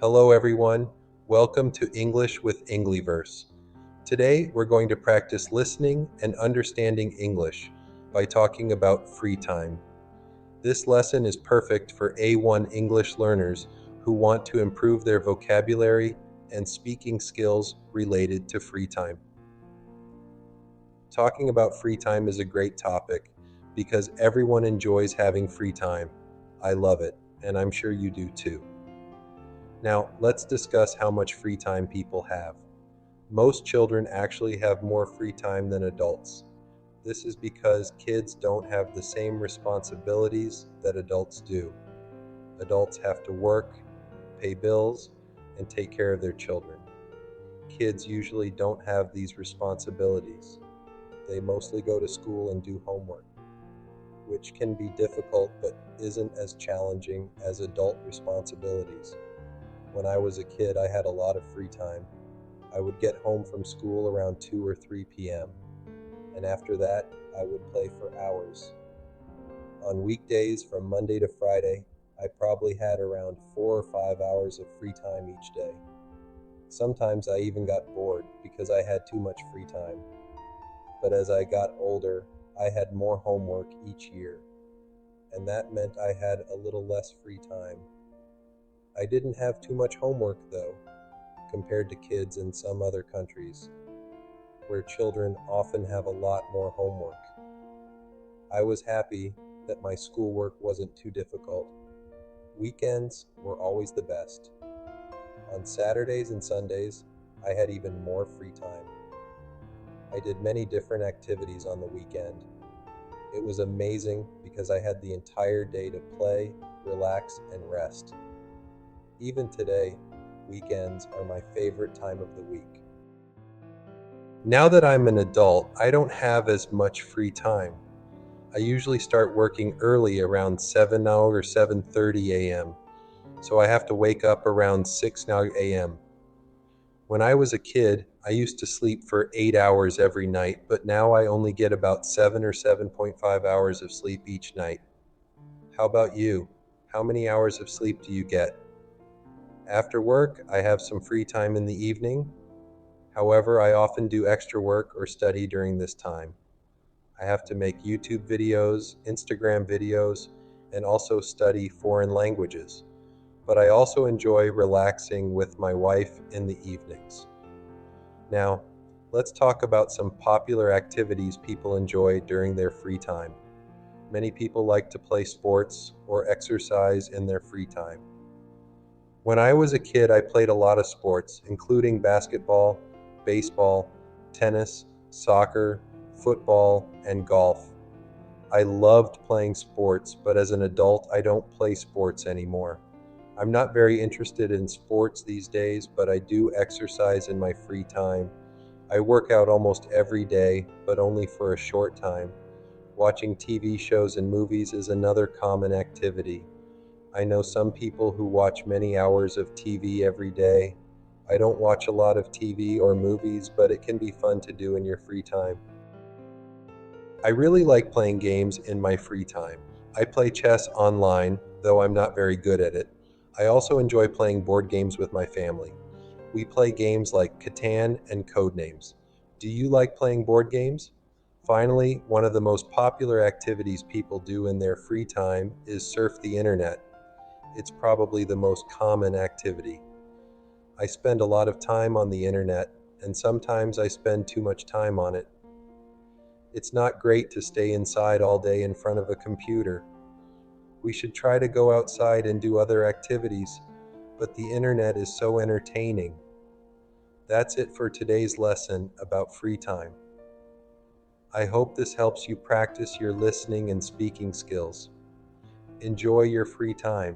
Hello, everyone. Welcome to English with Inglyverse. Today, we're going to practice listening and understanding English by talking about free time. This lesson is perfect for A1 English learners who want to improve their vocabulary and speaking skills related to free time. Talking about free time is a great topic because everyone enjoys having free time. I love it, and I'm sure you do too. Now, let's discuss how much free time people have. Most children actually have more free time than adults. This is because kids don't have the same responsibilities that adults do. Adults have to work, pay bills, and take care of their children. Kids usually don't have these responsibilities. They mostly go to school and do homework, which can be difficult but isn't as challenging as adult responsibilities. When I was a kid, I had a lot of free time. I would get home from school around 2 or 3 p.m., and after that, I would play for hours. On weekdays from Monday to Friday, I probably had around 4 or 5 hours of free time each day. Sometimes I even got bored because I had too much free time. But as I got older, I had more homework each year, and that meant I had a little less free time. I didn't have too much homework, though, compared to kids in some other countries, where children often have a lot more homework. I was happy that my schoolwork wasn't too difficult. Weekends were always the best. On Saturdays and Sundays, I had even more free time. I did many different activities on the weekend. It was amazing because I had the entire day to play, relax, and rest. Even today, weekends are my favorite time of the week. Now that I'm an adult, I don't have as much free time. I usually start working early around 7 now or 7:30 a.m. So I have to wake up around 6 now a.m. When I was a kid, I used to sleep for 8 hours every night, but now I only get about 7 or 7.5 hours of sleep each night. How about you? How many hours of sleep do you get? After work, I have some free time in the evening. However, I often do extra work or study during this time. I have to make YouTube videos, Instagram videos, and also study foreign languages. But I also enjoy relaxing with my wife in the evenings. Now, let's talk about some popular activities people enjoy during their free time. Many people like to play sports or exercise in their free time. When I was a kid, I played a lot of sports, including basketball, baseball, tennis, soccer, football, and golf. I loved playing sports, but as an adult, I don't play sports anymore. I'm not very interested in sports these days, but I do exercise in my free time. I work out almost every day, but only for a short time. Watching TV shows and movies is another common activity. I know some people who watch many hours of TV every day. I don't watch a lot of TV or movies, but it can be fun to do in your free time. I really like playing games in my free time. I play chess online, though I'm not very good at it. I also enjoy playing board games with my family. We play games like Catan and Codenames. Do you like playing board games? Finally, one of the most popular activities people do in their free time is surf the internet. It's probably the most common activity. I spend a lot of time on the internet, and sometimes I spend too much time on it. It's not great to stay inside all day in front of a computer. We should try to go outside and do other activities, but the internet is so entertaining. That's it for today's lesson about free time. I hope this helps you practice your listening and speaking skills. Enjoy your free time.